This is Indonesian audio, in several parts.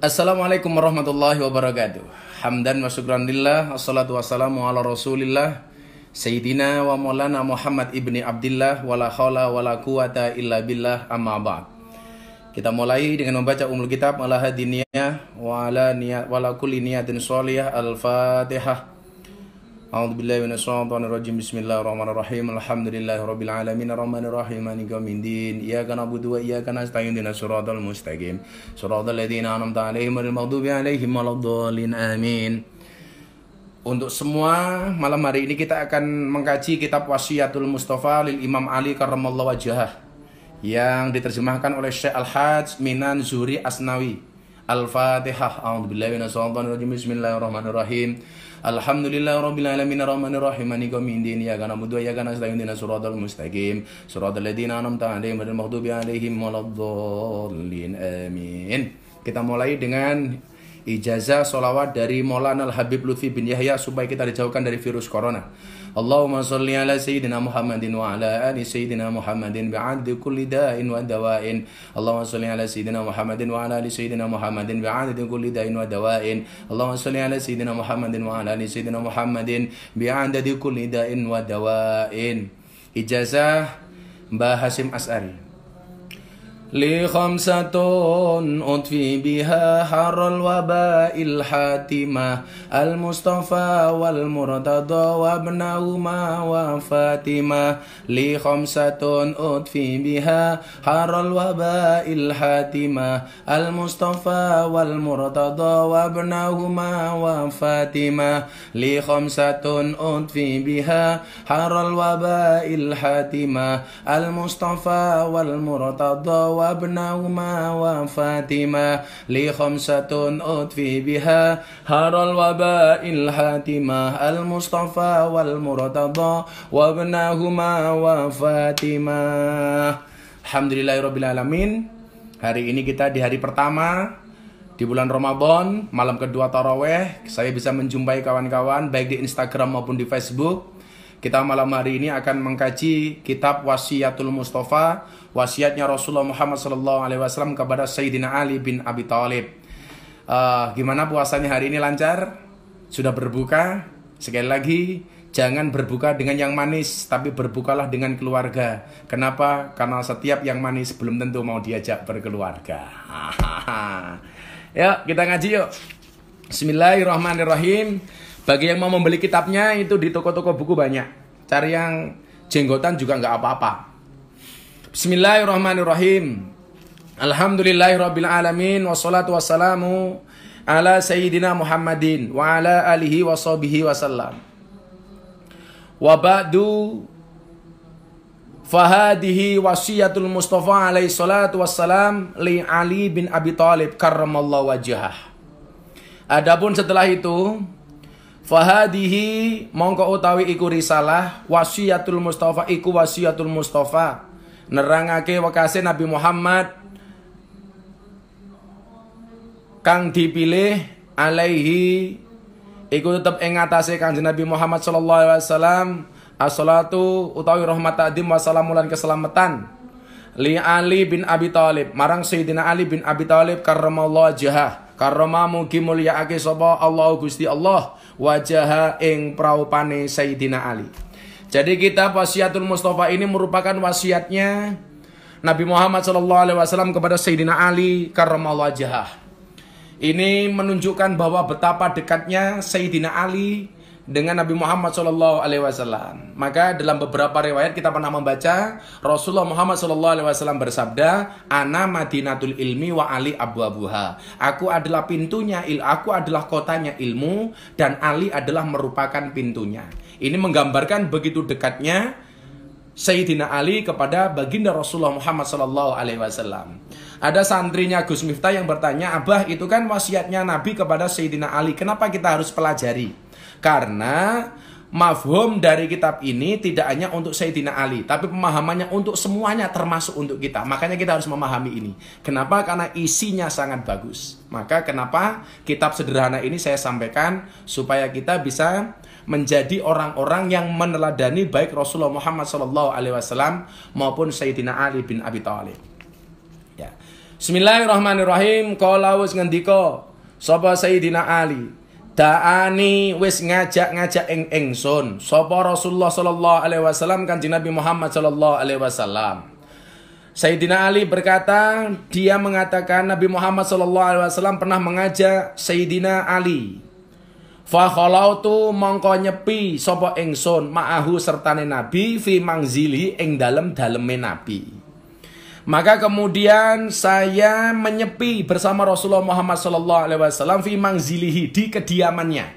Assalamualaikum warahmatullahi wabarakatuh. Hamdan wa syukran lillah, assalatu wassalamu ala rasulillah Sayyidina wa maulana Muhammad ibni Abdillah, wala khawla wala quwata illa billah, amma ba'd. Kita mulai dengan membaca umul kitab ala hadiniyah wa ala niyat wala kulli niyatin sholiyah. Al-Fatihah. A'udzubillahi minasyaitonir rajim. Bismillahirrahmanirrahim. Alhamdulillahirabbil alamin arrahmanir rahim maliki yaumiddin. Iyyaka na'budu wa iyyaka nasta'in. Ihdinas siratal mustaqim. Shiratal ladzina an'amta 'alaihim ghairil maghdubi 'alaihim waladdallin. Amin. Untuk semua, malam hari ini kita akan mengkaji kitab Wasiyatul Mustafa lil Imam Ali karramallahu wajhah yang diterjemahkan oleh Syekh Al-Hajj Minan Zuhri Asnawi. Al-Fatihah. A'udzubillahi minasyaitonir rajim. Bismillahirrahmanirrahim. Alhamdulillahirabbil alamin arrahmanir rahim maliki yaumiddin. Iyyaka na'budu wa iyyaka nasta'in. Ihdinas siratal mustaqim. Shiratal ladzina an'amta 'alaihim ghairil maghdubi 'alaihim waladdallin. Amin. Kita mulai dengan ijazah sholawat dari Maulana Al-Habib Lutfi bin Yahya supaya kita dijauhkan dari virus corona. Allahumma sholli ala sayyidina Muhammadin wa ala ali sayyidina Muhammadin bi'addi kulli da'in wa dawa'in. Allahumma sholli ala sayyidina Muhammadin wa ala ali sayyidina Muhammadin bi'addi kulli da'in wa dawa'in. Allahumma sholli ala sayyidina Muhammadin wa ala ali sayyidina Muhammadin bi'addi kulli da'in wa dawa'in. Ijazah Mbah Hasyim As'ari. Li khamsatun utfi biha harral waba'il hatimah al-Mustafa wal Murtada wa ibnahuma wa Fatimah. Li khamsatun utfi biha harral waba'il hatimah al-Mustafa wal Murtada wa ibnahuma wa Fatimah. Li khamsatun utfi biha harral waba'il hatimah al-Mustafa wal Murtada wa abnahuma wa Fatimah. Li khamsatun utfi biha haral waba'il hatimah al-Mustafa wal Murtada wa abnahuma wa Fatimah. Alhamdulillahirabbil alamin. Hari ini kita di hari pertama di bulan Ramadan, malam kedua tarawih. Saya bisa menjumpai kawan-kawan baik di Instagram maupun di Facebook. Kita malam hari ini akan mengkaji kitab Wasiyatul Mustafa, wasiatnya Rasulullah Muhammad SAW kepada Sayyidina Ali bin Abi Thalib. Gimana puasanya hari ini, lancar? Sudah berbuka? Sekali lagi, jangan berbuka dengan yang manis, tapi berbukalah dengan keluarga. Kenapa? Karena setiap yang manis belum tentu mau diajak berkeluarga. Yuk, kita ngaji yuk. Bismillahirrahmanirrahim. Bagi yang mau membeli kitabnya, itu di toko-toko buku banyak. Cari yang jenggotan juga nggak apa-apa. Bismillahirrahmanirrahim. Alhamdulillahirabbil alamin wassalatu wassalamu ala sayyidina Muhammadin wa ala alihi washabihi wasallam. Wa ba'du, fahadihi wasiyatul Mustafa alaihi salatu wassalam li Ali bin Abi Thalib karramallahu wajhah. Adapun setelah itu, fahadihi mongko utawi iku risalah wasiyatul Mustafa, iku wasiyatul Mustafa nerangake wekase Nabi Muhammad kang dipilih alaihi iku tetep ing atase Kanjeng Nabi Muhammad sallallahu alaihi wasallam as-salatu utawi rahmat ta'dim wa salamun lan keselamatan li Ali bin Abi Thalib marang Sayyidina Ali bin Abi Thalib karramallahu wajhah. Karrama mugi mulyaake sapa Allah Gusti Allah wajah ing praupane Sayyidina Ali. Jadi kitab Wasiyatul Mustafa ini merupakan wasiatnya Nabi Muhammad SAW kepada Sayyidina Ali karramallahu wajhah. Ini menunjukkan bahwa betapa dekatnya Sayyidina Ali dengan Nabi Muhammad SAW. Maka dalam beberapa riwayat kita pernah membaca Rasulullah Muhammad SAW bersabda, "Ana Madinatul ilmi wa Ali abwabuha." Aku adalah pintunya, aku adalah kotanya ilmu, dan Ali adalah merupakan pintunya. Ini menggambarkan begitu dekatnya Sayyidina Ali kepada baginda Rasulullah Muhammad SAW. Ada santrinya Gus Miftah yang bertanya, "Abah, itu kan wasiatnya Nabi kepada Sayyidina Ali, kenapa kita harus pelajari?" Karena mafhum dari kitab ini tidak hanya untuk Sayyidina Ali, tapi pemahamannya untuk semuanya, termasuk untuk kita. Makanya kita harus memahami ini. Kenapa? Karena isinya sangat bagus. Maka kenapa kitab sederhana ini saya sampaikan, supaya kita bisa menjadi orang-orang yang meneladani baik Rasulullah Muhammad SAW maupun Sayyidina Ali bin Abi Thalib. Ya. Bismillahirrahmanirrahim. Kala wis ngendika sapa Sayyidina Ali, da'ani wis ngajak-ngajak ingsun sapa Rasulullah sallallahu alaihi wasallam, Kanjeng Nabi Muhammad sallallahu alaihi wasallam. Sayyidina Ali berkata, dia mengatakan Nabi Muhammad sallallahu alaihi wasallam pernah mengajak Sayyidina Ali. Fa khalautu mongko nyepi sapa ingsun ma'ahu sertane Nabi fi mangzili ing dalem-daleme Nabi. Maka kemudian saya menyepi bersama Rasulullah Muhammad sallallahu alaihi wasallam fi mangzilihi, di kediamannya.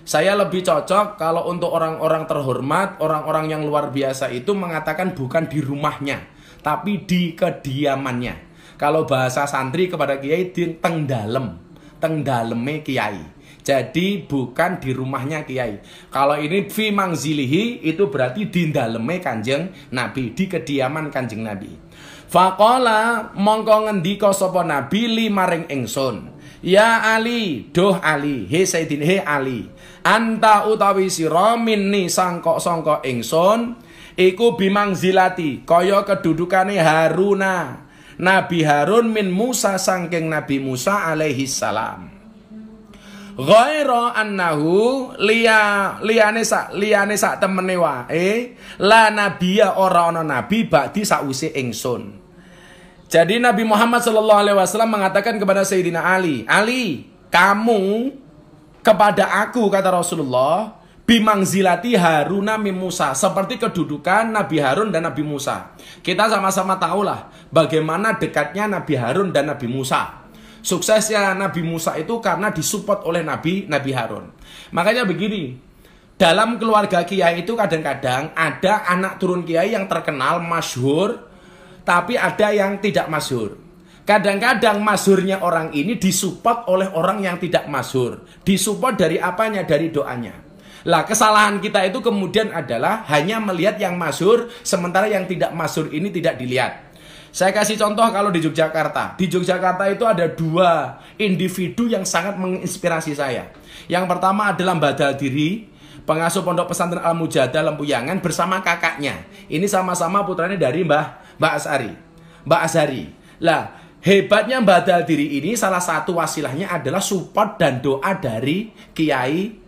Saya lebih cocok kalau untuk orang-orang terhormat, orang-orang yang luar biasa itu mengatakan bukan di rumahnya, tapi di kediamannya. Kalau bahasa santri kepada kiai di teng daleme kiai. Jadi bukan di rumahnya kiai. Kalau ini fi mangzilihi itu berarti di daleme Kanjeng Nabi, di kediaman Kanjeng Nabi. Faqala mongko ngendika sapa Nabi li maring ingsun, ya Ali, doh Ali, he Sayyidina, he Ali, anta utawi sira minni sangka ingsun iku bimangzilati kaya kedudukane Haruna, Nabi Harun min Musa sangking Nabi Musa alaihi salam. Ghaira annahu liyane sak temene wae la nabiya ora ana nabi ba'di sakwise ingsun. Jadi Nabi Muhammad sallallahu alaihi wasallam mengatakan kepada Sayyidina Ali, Ali, kamu kepada aku, kata Rasulullah, bimangzilati Haruna min Musa, seperti kedudukan Nabi Harun dan Nabi Musa. Kita sama-sama tahulah bagaimana dekatnya Nabi Harun dan Nabi Musa. Suksesnya Nabi Musa itu karena disupport oleh Nabi Harun. Makanya begini, dalam keluarga kiai itu kadang-kadang ada anak turun kiai yang terkenal, masyhur, tapi ada yang tidak masyhur. Kadang-kadang masyhurnya orang ini disupport oleh orang yang tidak masyhur. Disupport dari apanya? Dari doanya. Lah, kesalahan kita itu kemudian adalah hanya melihat yang masyhur, sementara yang tidak masyhur ini tidak dilihat. Saya kasih contoh kalau di Yogyakarta. Di Yogyakarta itu ada dua individu yang sangat menginspirasi saya. Yang pertama adalah Mbah Daldiri, pengasuh Pondok Pesantren Al-Mujadah Lempuyangan bersama kakaknya. Ini sama-sama putranya dari Mbah Azhari. Lah, hebatnya Mbah Daldiri ini salah satu wasilahnya adalah support dan doa dari Kiai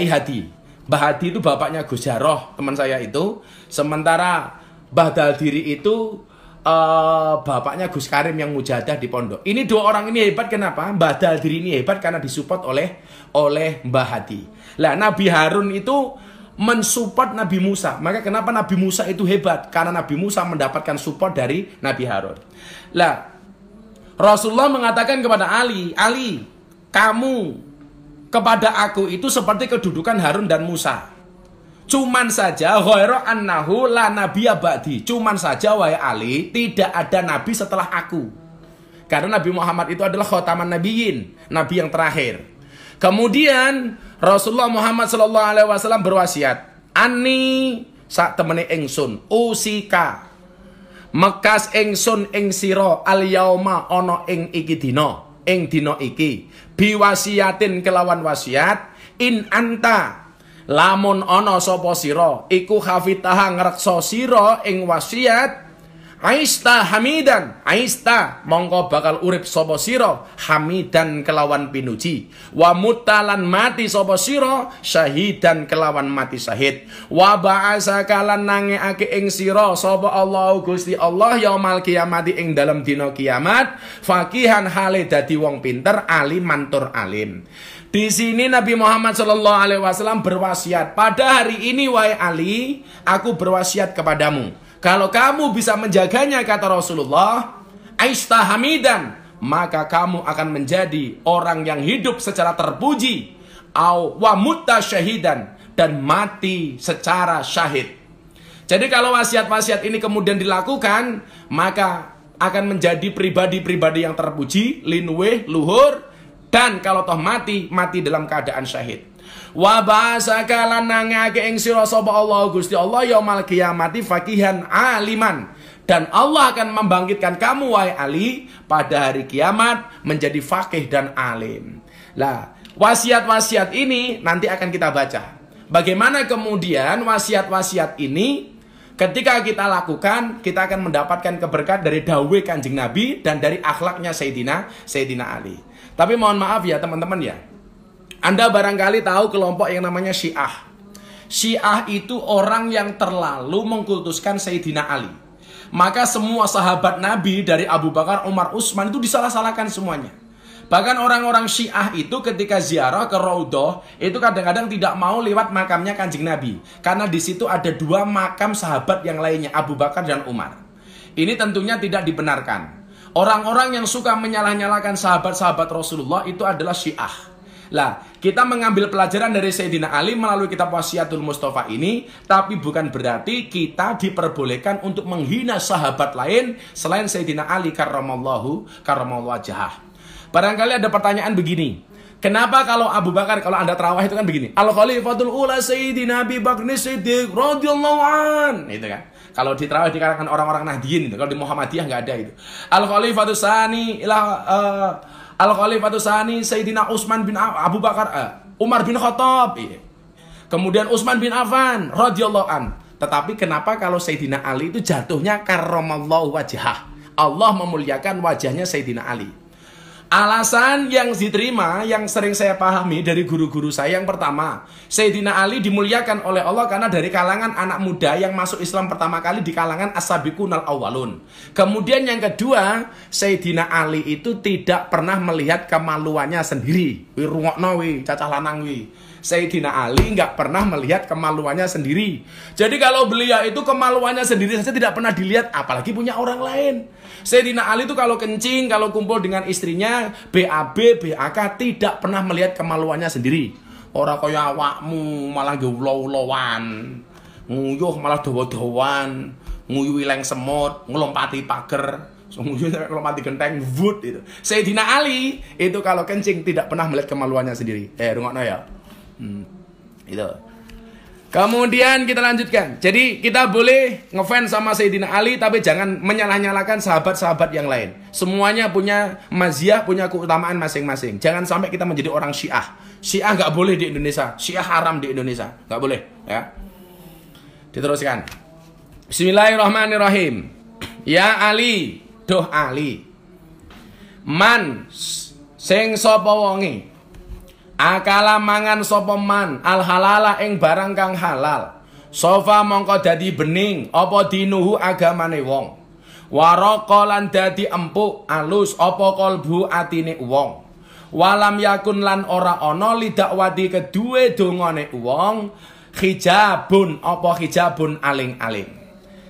Hadi. Mbah Hadi itu bapaknya Gus Jaroh, teman saya itu. Sementara Mbah Daldiri itu bapaknya Gus Karim yang mujadah di pondok. Ini dua orang ini hebat kenapa? Mbah Daldiri ini hebat karena disupport oleh Mbah Hadi. Lah, Nabi Harun itu mensupport Nabi Musa. Maka kenapa Nabi Musa itu hebat? Karena Nabi Musa mendapatkan support dari Nabi Harun. Lah, Rasulullah mengatakan kepada Ali, Ali, kamu kepada aku itu seperti kedudukan Harun dan Musa. Cuman saja ghaira annahu la nabiyya ba'di. Cuman saja wahai Ali, tidak ada nabi setelah aku. Karena Nabi Muhammad itu adalah khataman nabiyyin, nabi yang terakhir. Kemudian Rasulullah Muhammad sallallahu alaihi wasallam berwasiat, "Ani sak temene ingsun usika mekas ingsun ing sira al yauma ana ing iki dina, ing dina iki biwasiatin kelawan wasiat in anta lamun ana sapa sira iku khafitaha ngreksa sira ing wasiat aista hamidan aista mongko bakal urip sapa sira hamidan kelawan pinuji wa mutalan mati sapa sira syahidan kelawan mati syahid wa ba'asaka lan nangeake ing sira sapa Allah Gusti Allah yaumal kiamati ing dalam dina kiamat faqihan hale dadi wong pinter alim mantur alim. Di sini Nabi Muhammad sallallahu alaihi wasallam berwasiat, pada hari ini wahai Ali, aku berwasiat kepadamu. Kalau kamu bisa menjaganya, kata Rasulullah, aista hamidan, maka kamu akan menjadi orang yang hidup secara terpuji, au wa mutta syahidan, dan mati secara syahid. Jadi kalau wasiat-wasiat ini kemudian dilakukan, maka akan menjadi pribadi-pribadi yang terpuji, linweh, luhur, dan kalau toh mati dalam keadaan syahid. Wa ba'asaka lan nangake ing sira sapa Allah Gusti Allah yaumal qiyamati faqihan aliman, dan Allah akan membangkitkan kamu wahai Ali pada hari kiamat menjadi faqih dan alim. Lah, wasiat-wasiat ini nanti akan kita baca. Bagaimana kemudian wasiat-wasiat ini Ketika kita lakukan, kita akan mendapatkan keberkahan dari dawuh Kanjeng Nabi dan dari akhlaknya Sayyidina Ali. Tapi mohon maaf ya teman-teman ya. Anda barangkali tahu kelompok yang namanya Syiah. Syiah itu orang yang terlalu mengkultuskan Sayyidina Ali. Maka semua sahabat Nabi dari Abu Bakar, Umar, Utsman itu disalah-salahkan semuanya. Bahkan orang-orang Syiah itu ketika ziarah ke Raudhah itu kadang-kadang tidak mau lewat makamnya Kanjeng Nabi, karena di situ ada 2 makam sahabat yang lainnya, Abu Bakar dan Umar. Ini tentunya tidak dibenarkan. Orang-orang yang suka menyalah-nyalahkan sahabat-sahabat Rasulullah itu adalah Syiah. Lah, kita mengambil pelajaran dari Sayyidina Ali melalui kitab Wasiatul Mustafa ini, tapi bukan berarti kita diperbolehkan untuk menghina sahabat lain selain Sayyidina Ali karramallahu wajhah. Barangkali ada pertanyaan begini. Kenapa kalau Abu Bakar, kalau Anda terawih itu kan begini. Al-Khalifatul Ula Sayyidina Abi Bakr Siddiq radhiyallahu an. Itu kan. Kalau di terawih di kalangan orang-orang Nahdien itu. Kalau di Muhammadiyah enggak ada itu. Al-Khalifatus Tsani Al-Khalifatus Tsani Sayyidina Utsman bin Abu Bakar Umar bin Khattab. Kemudian Utsman bin Affan radhiyallahu an. Tetapi kenapa kalau Sayyidina Ali itu jatuhnya karramallahu wajhah. Allah memuliakan wajahnya Sayyidina Ali. Alasan yang diterima, yang sering saya pahami dari guru-guru saya, yang pertama, Sayyidina Ali dimuliakan oleh Allah karena dari kalangan anak muda yang masuk Islam pertama kali di kalangan as-sabiqunal awwalun. Kemudian yang kedua, Sayyidina Ali itu tidak pernah melihat kemaluannya sendiri. Rungokno wi, cacah lanang wi. Sayyidina Ali nggak pernah melihat kemaluannya sendiri. Jadi kalau beliau itu kemaluannya sendiri saja tidak pernah dilihat, apalagi punya orang lain. Sayyidina Ali itu kalau kencing, kalau kumpul dengan istrinya, BAB, BAK, tidak pernah melihat kemaluannya sendiri. Orang kaya awakmu malah geulo-ulowan, nguyuh malah dawa-dawan, nguyuhi leng semut, ngelompati pager, nguyuh ngelompati genteng, wood itu. Sayyidina Ali itu kalau kencing tidak pernah melihat kemaluannya sendiri. Rungokno ya. Itu. Kemudian kita lanjutkan. Jadi kita boleh ngefans sama Sayyidina Ali, tapi jangan menyalah-nyalakan sahabat-sahabat yang lain. Semuanya punya maziyah, punya keutamaan masing-masing. Jangan sampai kita menjadi orang Syiah. Syiah nggak boleh di Indonesia. Syiah haram di Indonesia. Nggak boleh. Ya. Diteruskan. Bismillahirrahmanirrahim. Ya Ali, doh Ali. Man sing sapa wonge akala mangan sapa man al halala ing barang kang halal, sofa mongko dadi bening apa dinuhu agamane wong, waraka lan dadi empuk alus apa kalbu atine wong, walam yakun lan ora ana lidakwati kedue dongane wong hijabun apa hijabun aling-aling.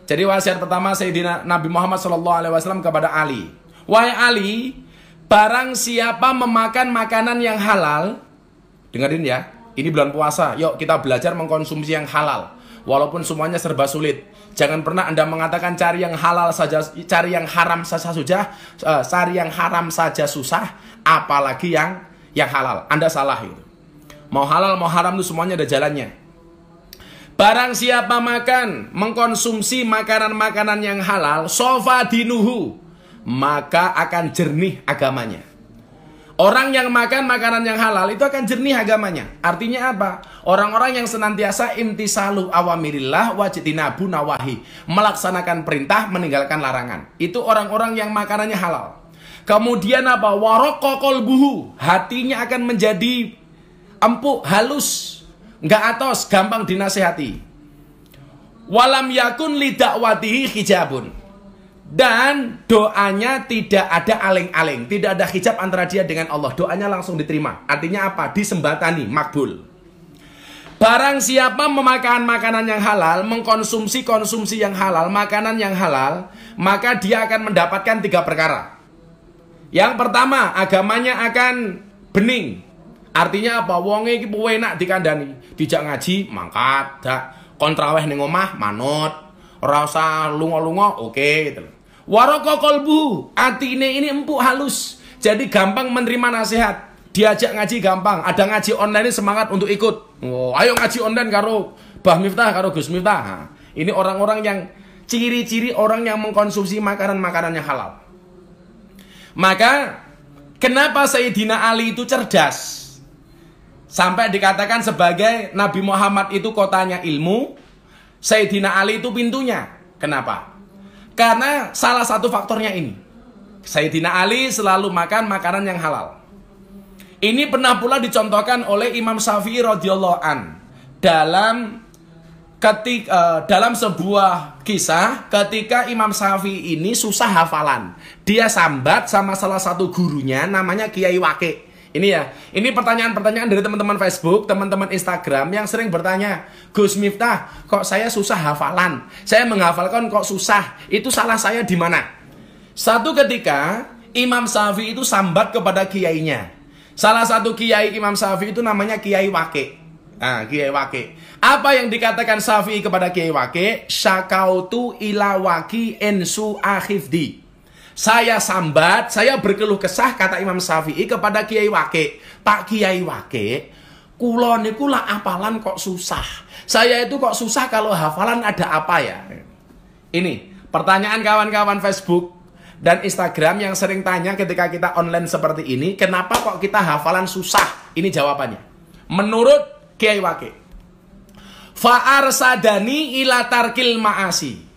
Jadi wasiat pertama Sayyidina Nabi Muhammad SAW kepada Ali, wahai Ali, barang siapa memakan makanan yang halal, dengerin ya, ini bulan puasa, yuk kita belajar mengkonsumsi yang halal. Walaupun semuanya serba sulit, jangan pernah Anda mengatakan cari yang halal saja, cari yang haram saja cari yang haram saja susah, apalagi yang halal. Anda salah itu. Mau halal mau haram itu semuanya ada jalannya. Barang siapa mengkonsumsi makanan-makanan yang halal, sofa dinuhu, maka akan jernih agamanya. Orang yang makan makanan yang halal itu akan jernih agamanya. Artinya apa? Orang-orang yang senantiasa imtisalu awamirillah wajtinabu nawahi, melaksanakan perintah, meninggalkan larangan. Itu orang-orang yang makanannya halal. Kemudian apa? Waraqqa qalbuhu, hatinya akan menjadi empuk, halus, enggak atos, gampang dinasehati. Walam yakun lidakwatihi hijabun. Dan doanya tidak ada aling-aling, tidak ada hijab antara dia dengan Allah. Doanya langsung diterima. Artinya apa? Disembatani, makbul. Barang siapa memakan makanan yang halal, mengkonsumsi konsumsi yang halal, makanan yang halal, maka dia akan mendapatkan 3 perkara. Yang pertama, agamanya akan bening. Artinya apa? Wonge iki enak dikandani, dijak ngaji, mangkat, dak kontraweh ning omah, manut, ora usah lunga-lunga, oke gitu. Waraqqa qalbu, atine ini empuk halus, jadi gampang menerima nasihat, diajak ngaji gampang, ada ngaji online semangat untuk ikut. Oh, ayo ngaji online karo Bah Miftah, karo Gus Miftah. Nah, ini orang-orang yang ciri-ciri orang yang mengkonsumsi makanan-makanan yang halal. Maka kenapa Sayyidina Ali itu cerdas? Sampai dikatakan sebagai Nabi Muhammad itu kotanya ilmu, Sayyidina Ali itu pintunya. Kenapa? Karena salah satu faktornya ini. Sayyidina Ali selalu makan makanan yang halal. Ini pernah pula dicontohkan oleh Imam Syafi'i radhiyallahu an dalam sebuah kisah ketika Imam Syafi'i ini susah hafalan. Dia sambat sama salah satu gurunya namanya Kiai Waqi'. Ini ya, ini pertanyaan-pertanyaan dari teman-teman Facebook, teman-teman Instagram yang sering bertanya, Gus Miftah, kok saya susah hafalan? Saya menghafalkan kok susah. Itu salah saya di mana? Satu ketika Imam Syafi'i itu sambat kepada kiainya. Salah satu kiai Imam Syafi'i itu namanya Kiai Waqi'. Nah, Kiai Waqi'. Apa yang dikatakan Syafi'i kepada Kiai Waqi'? Syakautu ila waqi'in su'a hifdi. Saya sambat, saya berkeluh kesah, kata Imam Syafi'i kepada Kiai Waqi'. Pak Kiai Waqi', kula niku lah hafalan kok susah. Saya itu kok susah kalau hafalan ada apa ya? Ini pertanyaan kawan-kawan Facebook dan Instagram yang sering tanya ketika kita online seperti ini, kenapa kok kita hafalan susah? Ini jawabannya. Menurut Kiai Waqi', fa'arsadani ila tarkil ma'asi.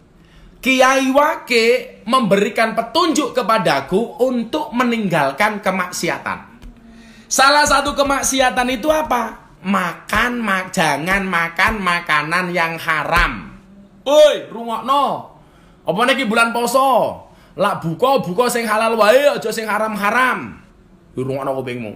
Kiai Waqi' memberikan petunjuk kepadaku untuk meninggalkan kemaksiatan. Salah satu kemaksiatan itu apa? Jangan makan makanan yang haram. Woi, rungokno. Apa niki bulan poso? Lak buka sing halal wae, aja sing haram-haram. Rungokno kupingmu.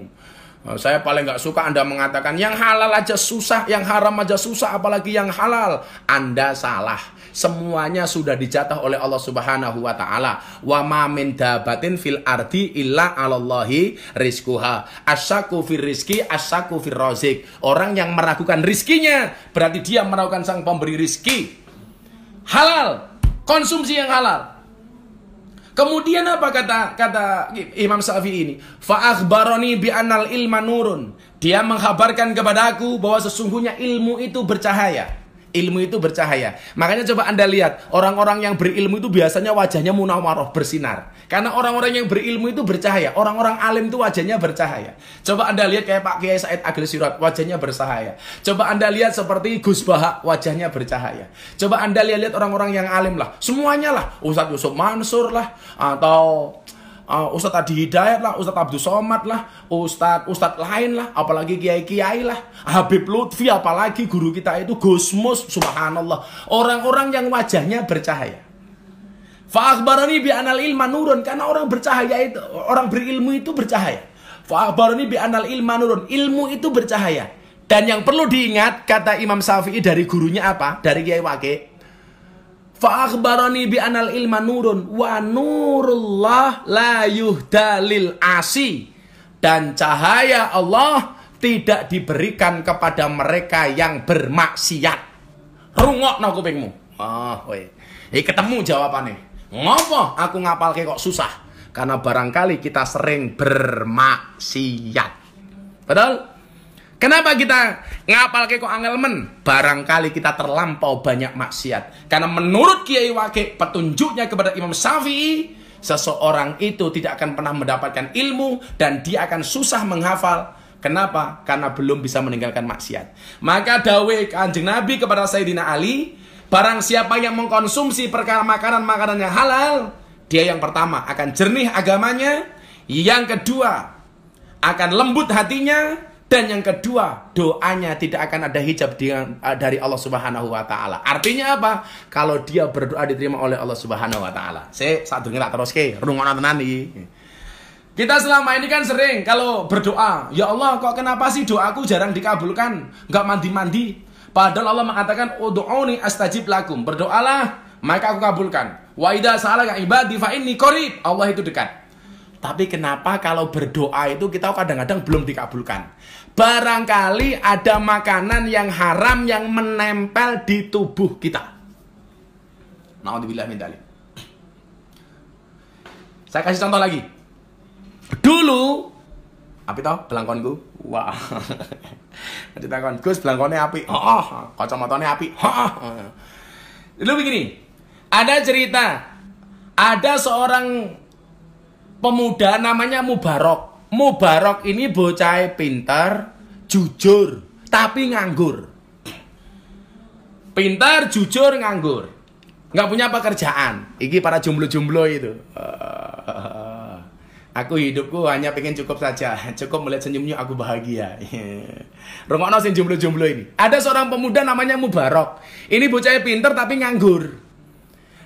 Saya paling nggak suka Anda mengatakan yang halal aja susah, yang haram aja susah, apalagi yang halal. Anda salah. Semuanya sudah dijatah oleh Allah Subhanahu wa taala. Wa ma min dabatin fil ardi illa 'alallahi rizquha. Asyaku fir rizqi, asyaku fir razik. Orang yang meragukan rizkinya berarti dia meragukan sang pemberi rizki. Halal, konsumsi yang halal. Kemudian apa kata Imam Syafi'i ini? Fa akhbarani bi annal ilma nurun. Dia menghabarkan kepadaku bahwa sesungguhnya ilmu itu bercahaya. Ilmu itu bercahaya. Makanya coba Anda lihat, orang-orang yang berilmu itu biasanya wajahnya munawwaroh, bersinar. Karena orang-orang yang berilmu itu bercahaya. Orang-orang alim itu wajahnya bercahaya. Coba Anda lihat kayak Pak Kiai Said Agil Sirot, wajahnya bercahaya. Coba Anda lihat seperti Gus Baha, wajahnya bercahaya. Coba Anda lihat orang-orang yang alim lah. Semuanya lah. Ustadz Yusuf Mansur lah. Atau Ustadz Adi Hidayat lah, Ustadz Abdul Somad lah, Ustadz lain lah, apalagi kiai-kiai lah, Habib Lutfi, apalagi guru kita itu Gusmus, subhanallah. Orang-orang yang wajahnya bercahaya. Fa akhbarani bi anal ilma nurun, karena orang bercahaya itu, orang berilmu itu bercahaya. Fa akhbarani bi anal ilma nurun, ilmu itu bercahaya. Dan yang perlu diingat, kata Imam Syafi'i dari gurunya apa? Dari Kiai Waqi'. Fa akhbarani bi anal ilma nurun wa nurullah la yuhdalil asi. Dan cahaya Allah tidak diberikan kepada mereka yang bermaksiat. Rungokno kupingmu. Ketemu jawabannya. Ngopo aku ngapalke kok susah? Karena barangkali kita sering bermaksiat. Betul? Kenapa kita ngapalke kok angel men? Barangkali kita terlampau banyak maksiat. Karena menurut Kiai Waqi', petunjuknya kepada Imam Syafi'i, seseorang itu tidak akan pernah mendapatkan ilmu dan dia akan susah menghafal. Kenapa? Karena belum bisa meninggalkan maksiat. Maka dawuh Kanjeng Nabi kepada Sayyidina Ali, barang siapa yang mengkonsumsi perkara makanan-makanan yang halal, dia yang pertama akan jernih agamanya, yang kedua akan lembut hatinya, dan yang kedua, doanya tidak akan ada hijab dari Allah Subhanahu wa taala. Artinya apa? Kalau dia berdoa diterima oleh Allah Subhanahu wa taala. Sadurunge tak teruske, rungokno tenan iki. Kita selama ini kan sering kalau berdoa, ya Allah, kok kenapa sih doaku jarang dikabulkan? Enggak mandi-mandi. Padahal Allah mengatakan, ud'uni astajib lakum. Berdoalah, maka aku kabulkan. Wa idza sa'alaka ibadi fa inni qarib. Allah itu dekat. Tapi kenapa kalau berdoa itu kita kadang-kadang belum dikabulkan? Barangkali ada makanan yang haram yang menempel di tubuh kita. Na'udzubillah min dzalik. Saya kasih contoh lagi. Dulu, api toh belangkonku? Wah. Ditakon, Gus belangkonnya api. Kacamatanya api. Dulu begini. Ada cerita. Ada seorang pemuda namanya Mubarok. Mubarok ini bocah pintar, jujur, tapi nganggur. Pintar, jujur, nganggur. Nggak punya pekerjaan. Iki para jomblo-jomblo itu. Aku hidupku hanya pengen cukup saja. Cukup melihat senyumnya aku bahagia. Rungokno sing jomblo-jomblo ini. Ada seorang pemuda namanya Mubarok. Ini bocah pintar tapi nganggur.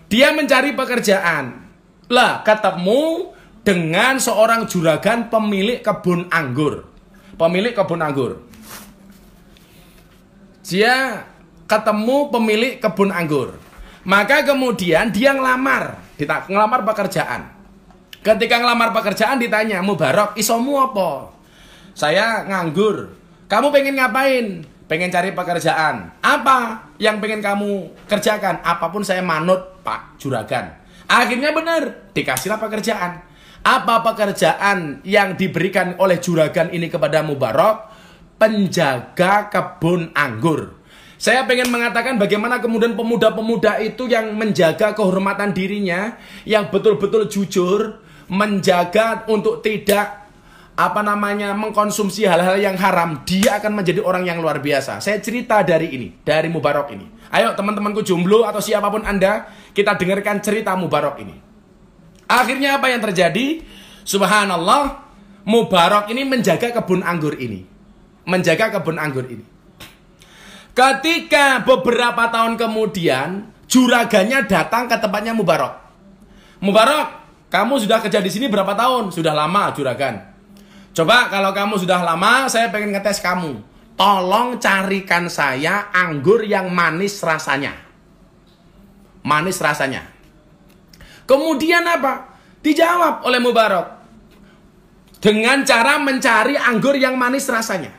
Dia mencari pekerjaan. Lah, ketemu dengan seorang juragan pemilik kebun anggur. Pemilik kebun anggur. Dia ketemu pemilik kebun anggur. Maka kemudian dia ngelamar pekerjaan. Ketika ngelamar pekerjaan ditanya, Mubarok, isomu apa? Saya nganggur. Kamu pengen ngapain? Pengen cari pekerjaan. Apa yang pengen kamu kerjakan? Apapun saya manut, Pak Juragan. Akhirnya benar, dikasihlah pekerjaan. Apa pekerjaan yang diberikan oleh juragan ini kepada Mubarok? Penjaga kebun anggur. Saya pengen mengatakan bagaimana kemudian pemuda-pemuda itu yang menjaga kehormatan dirinya, yang betul-betul jujur, menjaga untuk tidak mengkonsumsi hal-hal yang haram, dia akan menjadi orang yang luar biasa. Saya cerita dari Mubarok ini. Ayo teman-temanku jomblo atau siapapun Anda, kita dengarkan cerita Mubarok ini. Akhirnya apa yang terjadi? Subhanallah, Mubarok ini menjaga kebun anggur ini. Ketika beberapa tahun kemudian, juragannya datang ke tempatnya Mubarok. Mubarok, kamu sudah kerja di sini berapa tahun? Sudah lama, juragan. Coba kalau kamu sudah lama, saya pengen ngetes kamu. Tolong carikan saya anggur yang manis rasanya. Manis rasanya. Kemudian apa? Dijawab oleh Mubarok. Dengan cara mencari anggur yang manis rasanya.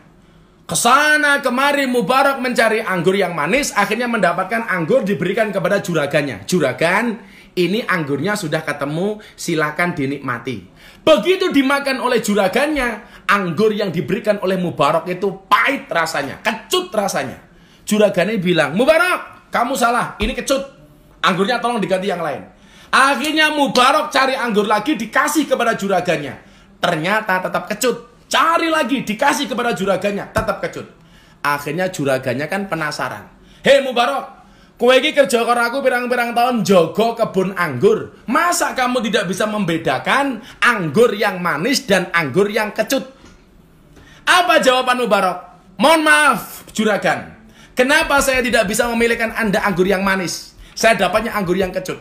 Kesana kemari Mubarok mencari anggur yang manis, akhirnya mendapatkan anggur diberikan kepada juragannya. Juragan, ini anggurnya sudah ketemu, silakan dinikmati. Begitu dimakan oleh juragannya, anggur yang diberikan oleh Mubarok itu pahit rasanya, kecut rasanya. Juragannya bilang, Mubarok, kamu salah, ini kecut. Anggurnya tolong diganti yang lain. Akhirnya Mubarok cari anggur lagi, dikasih kepada juragannya. Ternyata tetap kecut. Cari lagi, dikasih kepada juragannya, tetap kecut. Akhirnya juragannya kan penasaran. Hei Mubarok, kowe iki kerja karo aku pirang-pirang tahun jaga kebun anggur. Masa kamu tidak bisa membedakan anggur yang manis dan anggur yang kecut? Apa jawaban Mubarok? Mohon maaf, juragan. Kenapa saya tidak bisa memilihkan Anda anggur yang manis? Saya dapatnya anggur yang kecut.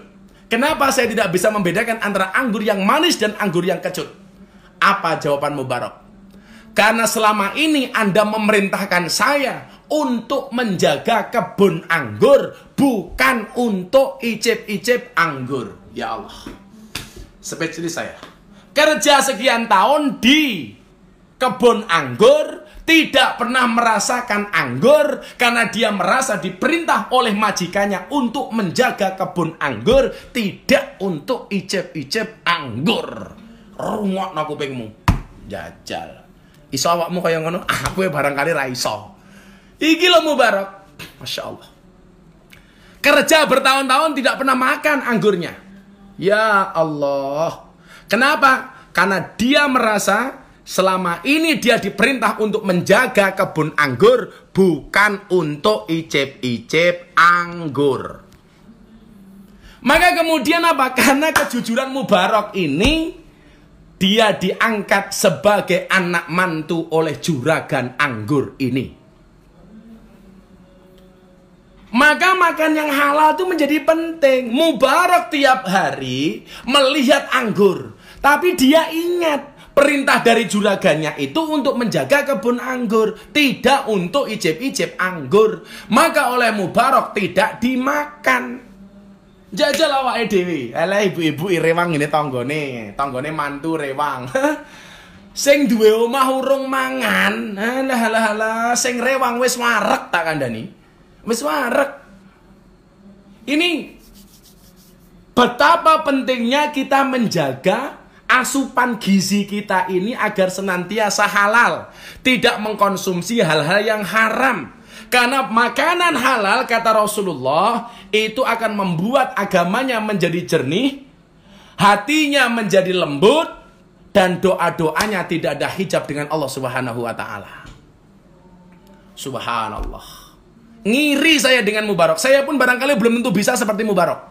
Kenapa saya tidak bisa membedakan antara anggur yang manis dan anggur yang kecut? Apa jawaban Mubarok? Karena selama ini Anda memerintahkan saya untuk menjaga kebun anggur, bukan untuk icip-icip anggur. Ya Allah. Spesialis saya. Kerja sekian tahun di kebun anggur, tidak pernah merasakan anggur, karena dia merasa diperintah oleh majikannya untuk menjaga kebun anggur, tidak untuk icip-icip anggur. Rungokno kupingmu. Jajal. Iso awakmu kaya ngono, aku barangkali ra iso. Iki lho Mubarok. Masya Allah. Kerja bertahun-tahun tidak pernah makan anggurnya. Ya Allah. Kenapa? Karena dia merasa selama ini dia diperintah untuk menjaga kebun anggur, bukan untuk icip-icip anggur. Maka kemudian apa? Karena kejujuran Mubarok ini, dia diangkat sebagai anak mantu oleh juragan anggur ini. Maka makan yang halal itu menjadi penting. Mubarok tiap hari melihat anggur, tapi dia ingat perintah dari juragannya itu untuk menjaga kebun anggur, tidak untuk icip-icip anggur. Maka oleh Mubarok tidak dimakan. Jajal awake dhewe. Eleh ibu-ibu rewang ngene tanggane mantu rewang. Sing duwe omah urung mangan. Halah sing rewang wis wareg tak kandhani. Wis wareg. Ini betapa pentingnya kita menjaga asupan gizi kita ini agar senantiasa halal, tidak mengkonsumsi hal-hal yang haram. Karena makanan halal, kata Rasulullah, itu akan membuat agamanya menjadi jernih, hatinya menjadi lembut, dan doa-doanya tidak ada hijab dengan Allah Subhanahu wa Ta'ala. Subhanallah. Ngiri saya dengan Mubarak. Saya pun barangkali belum tentu bisa seperti Mubarak.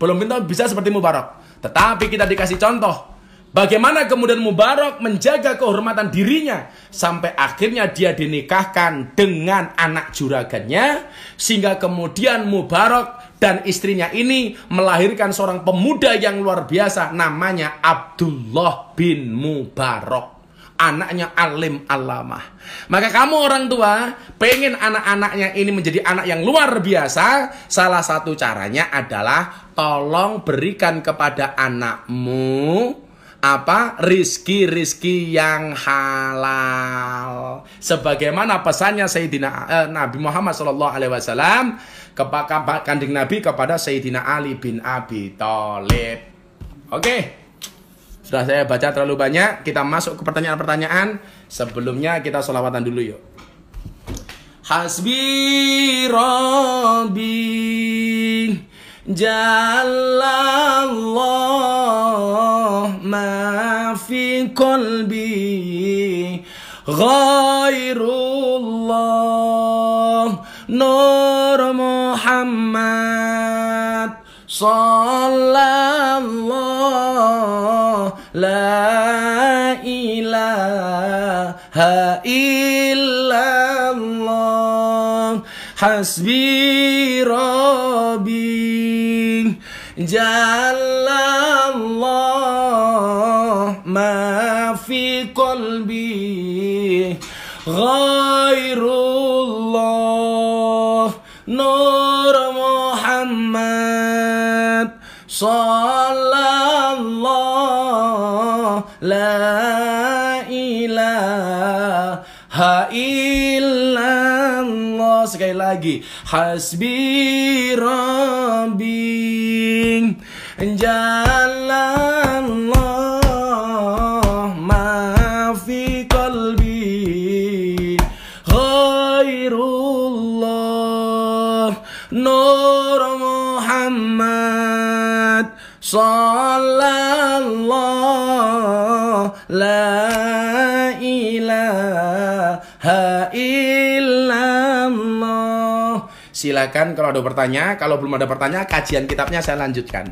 Belum tentu bisa seperti Mubarak. Tetapi kita dikasih contoh. Bagaimana kemudian Mubarak menjaga kehormatan dirinya. Sampai akhirnya dia dinikahkan dengan anak juragannya. Sehingga kemudian Mubarak dan istrinya ini melahirkan seorang pemuda yang luar biasa. Namanya Abdullah bin Mubarak. Anaknya alim alamah. Maka kamu orang tua pengen anak-anaknya ini menjadi anak yang luar biasa. Salah satu caranya adalah tolong berikan kepada anakmu rizki yang halal. Sebagaimana pesannya Sayyidina Nabi Muhammad SAW kepada Kanjeng Nabi kepada Sayyidina Ali bin Abi Thalib. Oke. Sudah saya baca terlalu banyak, kita masuk ke pertanyaan-pertanyaan. Sebelumnya kita sholawatan dulu yuk. Hasbi Rabbi Jalallah ma fi qalbi Ghairullah Nur Muhammad Sallallahu la ilaha illallah Hasbi Rabbi Jalallah ma fi qalbi Ghairullah Nur Muhammad Sallallahu la ilaha illallah. Sekali lagi. Hasbi Rabbi Jalallah ma fi qalbi Ghairullah Nur Muhammad Sallallahu la ilaha illallah. Silakan kalau ada pertanyaan. Kalau belum ada pertanyaan, kajian kitabnya saya lanjutkan.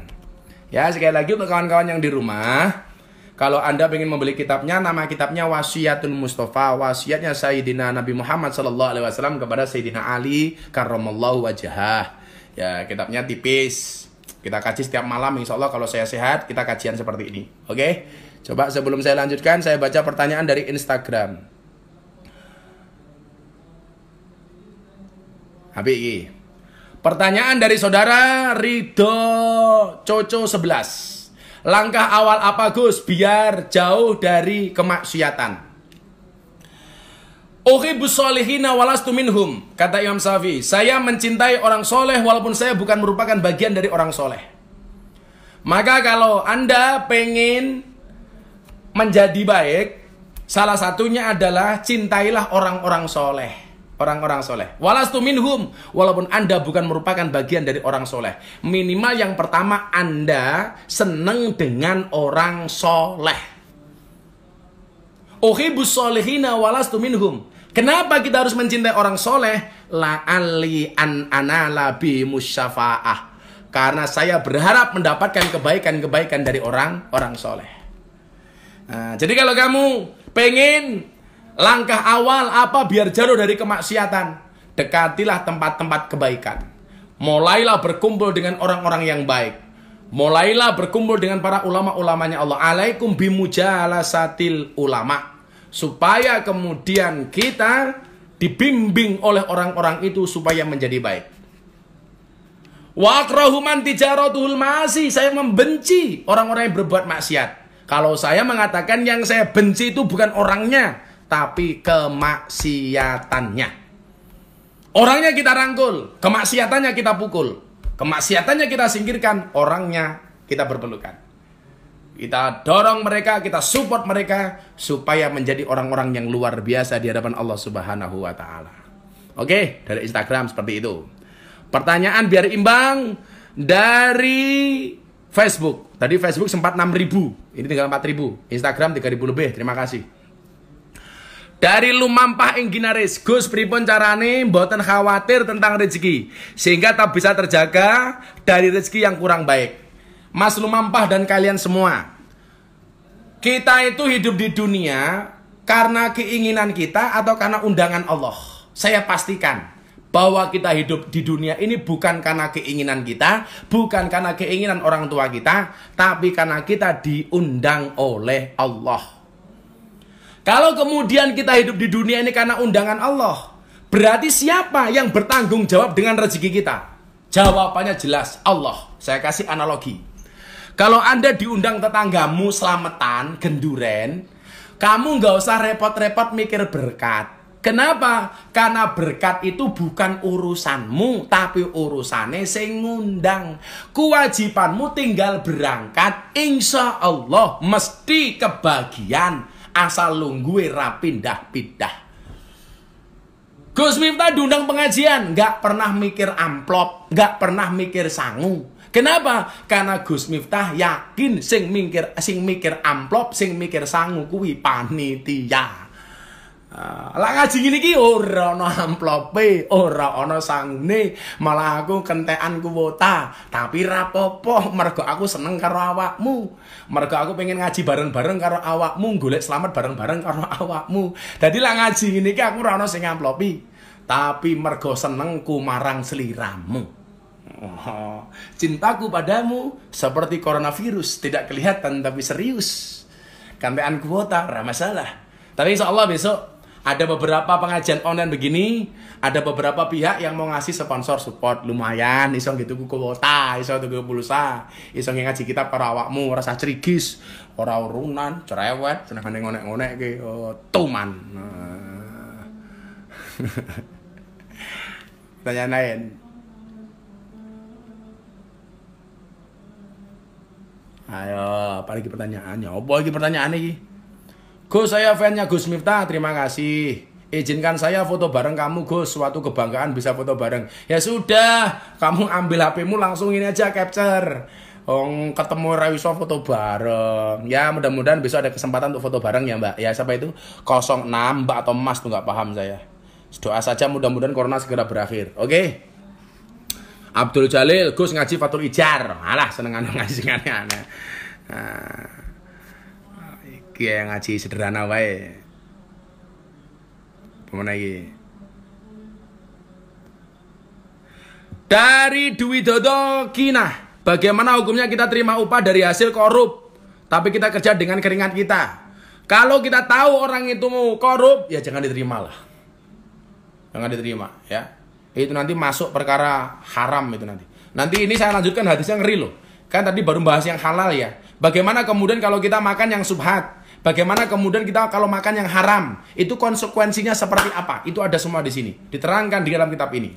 Ya, sekali lagi untuk kawan-kawan yang di rumah, kalau Anda ingin membeli kitabnya, nama kitabnya Wasiyatul Mustafa, wasiatnya Sayyidina Nabi Muhammad SAW kepada Sayyidina Ali karramallahu wajhah. Ya, kitabnya tipis. Kita kaji setiap malam, insya Allah kalau saya sehat, kita kajian seperti ini. Oke? Coba sebelum saya lanjutkan, saya baca pertanyaan dari Instagram. HBI. Pertanyaan dari saudara Ridho Coco 11. Langkah awal apa Gus biar jauh dari kemaksiatan? Uhibbus solihina walastu minhum. Kata Imam Syafi'i, saya mencintai orang soleh walaupun saya bukan merupakan bagian dari orang soleh. Maka kalau Anda pengen menjadi baik, salah satunya adalah cintailah orang-orang soleh. Orang-orang soleh. Walastu minhum. Walaupun Anda bukan merupakan bagian dari orang soleh. Minimal yang pertama Anda senang dengan orang soleh. Uhibbus solihina walastu minhum. Kenapa kita harus mencintai orang soleh? La'alli an anala bi musyafa'ah. Karena saya berharap mendapatkan kebaikan-kebaikan dari orang soleh. Nah, jadi kalau kamu pengen langkah awal apa biar jauh dari kemaksiatan, dekatilah tempat-tempat kebaikan. Mulailah berkumpul dengan orang-orang yang baik. Mulailah berkumpul dengan para ulama-ulamanya Allah. Alaikum bimujalasatil ulama. Supaya kemudian kita dibimbing oleh orang-orang itu supaya menjadi baik. Wa akrahu man tijaratuhul ma'asi. Saya membenci orang-orang yang berbuat maksiat. Kalau saya mengatakan yang saya benci itu bukan orangnya, tapi kemaksiatannya. Orangnya kita rangkul, kemaksiatannya kita pukul. Kemaksiatannya kita singkirkan, orangnya kita berpelukan. Kita dorong mereka, kita support mereka supaya menjadi orang-orang yang luar biasa di hadapan Allah Subhanahu wa taala. Oke, dari Instagram seperti itu. Pertanyaan biar imbang dari Facebook. Tadi Facebook sempat 6.000, ini tinggal 4.000. Instagram 3.000 lebih. Terima kasih. Dari lumampah ing ginaris, Gus pripun carane mboten khawatir tentang rezeki sehingga tak bisa terjaga dari rezeki yang kurang baik. Mas lumampah dan kalian semua, kita itu hidup di dunia karena keinginan kita atau karena undangan Allah. Saya pastikan bahwa kita hidup di dunia ini bukan karena keinginan kita, bukan karena keinginan orang tua kita, tapi karena kita diundang oleh Allah. Kalau kemudian kita hidup di dunia ini karena undangan Allah, berarti siapa yang bertanggung jawab dengan rezeki kita? Jawabannya jelas, Allah. Saya kasih analogi. Kalau Anda diundang tetanggamu selamatan, genduren, kamu nggak usah repot-repot mikir berkat. Kenapa? Karena berkat itu bukan urusanmu, tapi urusannya sing ngundang. Kewajibanmu tinggal berangkat, insya Allah mesti kebagian, asal lungguhe ra pindah-pindah. Gus Miftah diundang pengajian, nggak pernah mikir amplop, nggak pernah mikir sangu. Kenapa? Karena Gus Miftah yakin sing mikir amplop, sing mikir sangu kuwi panitia. Lah ngaji ngene iki ora ana amplope, ora ana sangune, malah aku kentekan kuwota. Tapi ra apa-apa, mergo aku seneng karo awakmu. Mergo aku pengen ngaji bareng-bareng karo awakmu, golek selamat bareng-bareng karo awakmu. Dadi lah ngaji ngene iki aku ora ana sing amplopi, tapi mergo senengku marang sliramu. Cintaku padamu seperti coronavirus, tidak kelihatan tapi serius. Kentekan kuwota ra masalah. Tapi insyaallah besok ada beberapa pengajian online begini, ada beberapa pihak yang mau ngasih sponsor support lumayan, iso gitu kuwota, iso tuku pulsa, iso ngaji kitab para awakmu, rasa cerigis, ora urunan, cerewet, senengane ngonek-ngonek ke tuman. Tanya lain. Ayo, apa lagi pertanyaannya? Apa lagi pertanyaan ini? Gus, saya fan-nya Gus Miftah, terima kasih. Izinkan saya foto bareng kamu, Gus. Suatu kebanggaan bisa foto bareng. Ya sudah, kamu ambil HP-mu langsung ini aja capture. Ketemu Rawiso foto bareng. Ya mudah-mudahan besok ada kesempatan untuk foto bareng ya Mbak. Ya siapa itu? 06 Mbak atau Mas tuh nggak paham saya. Doa saja mudah-mudahan corona segera berakhir. Oke? Abdul Jalil, Gus ngaji Fathul Ijar. Alah senengan ngaji aneh-aneh. Yang ngaji sederhana wae. Pemana iki? Dari Dwi Dodo Kinah, bagaimana hukumnya kita terima upah dari hasil korup, tapi kita kerja dengan keringat kita? Kalau kita tahu orang itu mau korup, ya jangan diterima lah. Jangan diterima, ya. Itu nanti masuk perkara haram itu nanti. Nanti ini saya lanjutkan hadisnya ngeri loh. Kan tadi baru bahas yang halal ya. Bagaimana kemudian kalau kita makan yang subhat? Bagaimana kemudian kita kalau makan yang haram? Itu konsekuensinya seperti apa? Itu ada semua di sini. Diterangkan di dalam kitab ini.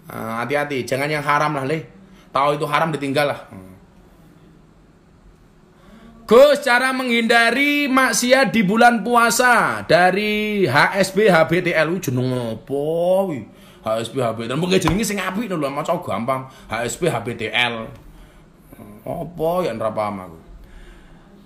Hati-hati, jangan yang haram lah, leh. Tahu itu haram ditinggal lah. Gus, cara menghindari maksiat di bulan puasa dari HSB HBTL jeneng opo? HSB HBTL mung jenenge sing apik lho, maca gampang. HSB HBTL. Apa ya ora paham aku.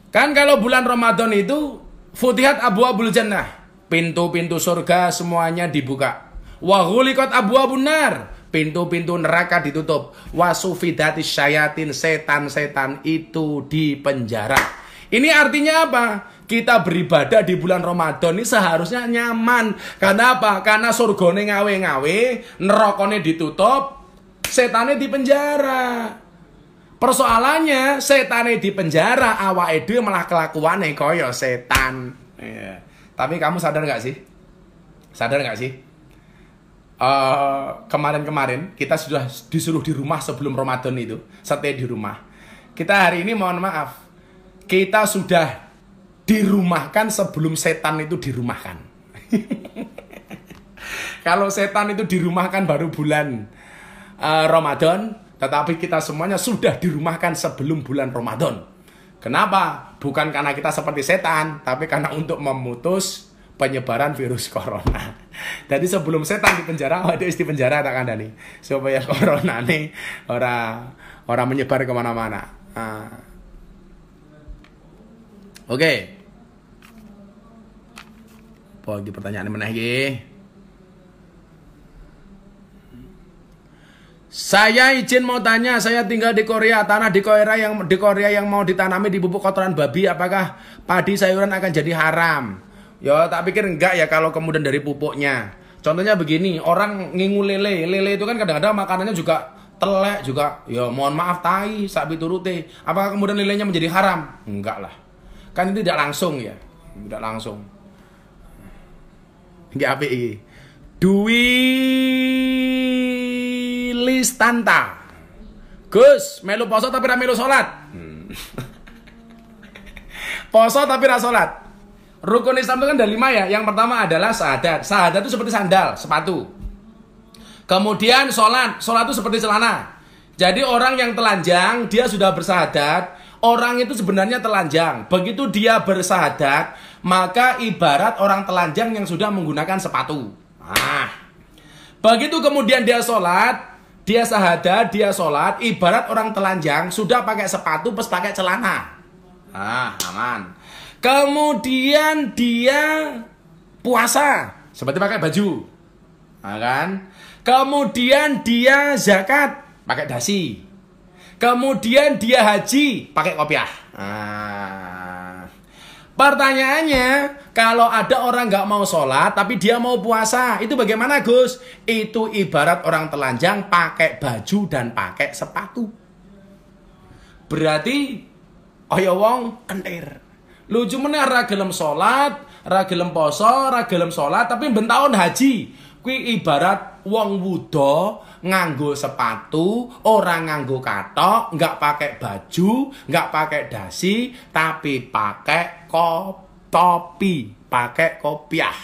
Kan kalau bulan Ramadan itu Futihat abwabul jannah, pintu-pintu surga semuanya dibuka. Wa ghuliqat abwabun nar, pintu-pintu neraka ditutup. Wa sufidatis syayatin, setan-setan itu dipenjara. Ini artinya apa? Kita beribadah di bulan Ramadan ini seharusnya nyaman. Karena apa? Karena surgane ngawe-ngawe, nerakane ditutup, setane dipenjara. Persoalannya setane di penjara, awake dhewe malah kelakuane kaya setan. Yeah. Tapi kamu sadar nggak sih? Sadar nggak sih? Kemarin-kemarin kita sudah disuruh di rumah sebelum Ramadan itu, stay di rumah. Kita hari ini mohon maaf, kita sudah dirumahkan sebelum setan itu dirumahkan. Kalau setan itu dirumahkan baru bulan Ramadan. Tetapi kita semuanya sudah dirumahkan sebelum bulan Ramadan. Kenapa? Bukan karena kita seperti setan, tapi karena untuk memutus penyebaran virus corona. Jadi sebelum setan di penjara, ada di penjara tak kandani, supaya corona ini orang menyebar kemana-mana. Oke. Apa iki pertanyaan meneh iki? Saya izin mau tanya, saya tinggal di Korea, tanah di Korea yang mau ditanami di pupuk kotoran babi, apakah padi sayuran akan jadi haram? Ya, tak pikir enggak ya kalau kemudian dari pupuknya. Contohnya begini, orang ngingu lele itu kan kadang-kadang makanannya juga telek juga. Ya mohon maaf tai, sapi turute. Apakah kemudian lelenya menjadi haram? Enggak lah. Kan itu tidak langsung ya. Tidak langsung. Nggih apik iki. Dwi Listanta. Gus, melu poso tapi ra melu salat. Poso tapi ra salat. Rukun Islam itu kan ada 5 ya. Yang pertama adalah syahadat. Syahadat itu seperti sandal, sepatu. Kemudian sholat itu seperti celana. Jadi orang yang telanjang, dia sudah bersyahadat. Orang itu sebenarnya telanjang. Begitu dia bersyahadat, maka ibarat orang telanjang yang sudah menggunakan sepatu. Nah, begitu kemudian dia sholat, dia syahadat, dia sholat, ibarat orang telanjang sudah pakai sepatu plus pakai celana. Ah, aman. Kemudian dia puasa seperti pakai baju, nah, kan? Kemudian dia zakat pakai dasi. Kemudian dia haji pakai kopiah. Nah, pertanyaannya, kalau ada orang nggak mau sholat tapi dia mau puasa, itu bagaimana Gus? Itu ibarat orang telanjang pakai baju dan pakai sepatu. Berarti ayo wong kentir. Lucu meneh ra gelem salat, ra gelem poso, ra gelem salat tapi ben taun haji. Kuwi ibarat wong wuda nganggo sepatu, ora nganggo kathok, enggak pakai baju, enggak pakai dasi, tapi pakai topi, pakai kopiah.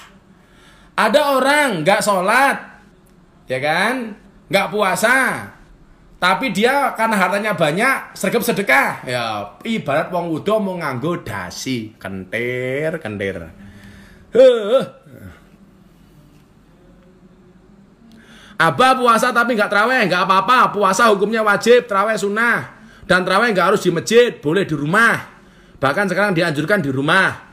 Ada orang enggak salat, ya kan? Enggak puasa. Tapi dia karena hartanya banyak, sergap sedekah. Ya, ibarat wong wuda mau nganggo dasi, kentir. Abah puasa tapi nggak traweh, nggak apa-apa. Puasa hukumnya wajib, traweh sunnah. Dan traweh nggak harus di masjid, boleh di rumah. Bahkan sekarang dianjurkan di rumah.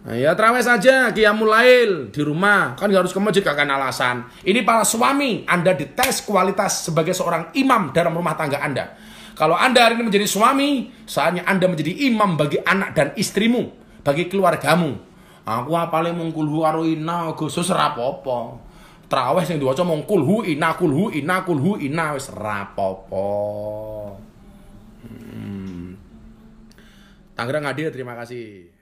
Nah, ya traweh saja, qiyamul lail di rumah. Kan nggak harus ke masjid, kakak alasan. Ini para suami, Anda dites kualitas sebagai seorang imam dalam rumah tangga Anda. Kalau Anda hari ini menjadi suami, saatnya Anda menjadi imam bagi anak dan istrimu, bagi keluargamu. Aku apale mung kulhu karo ina, Gus ora apa-apa. Traweh sing diwaca mung kulhu ina wis ora apa-apa. Tangerang hadir, terima kasih.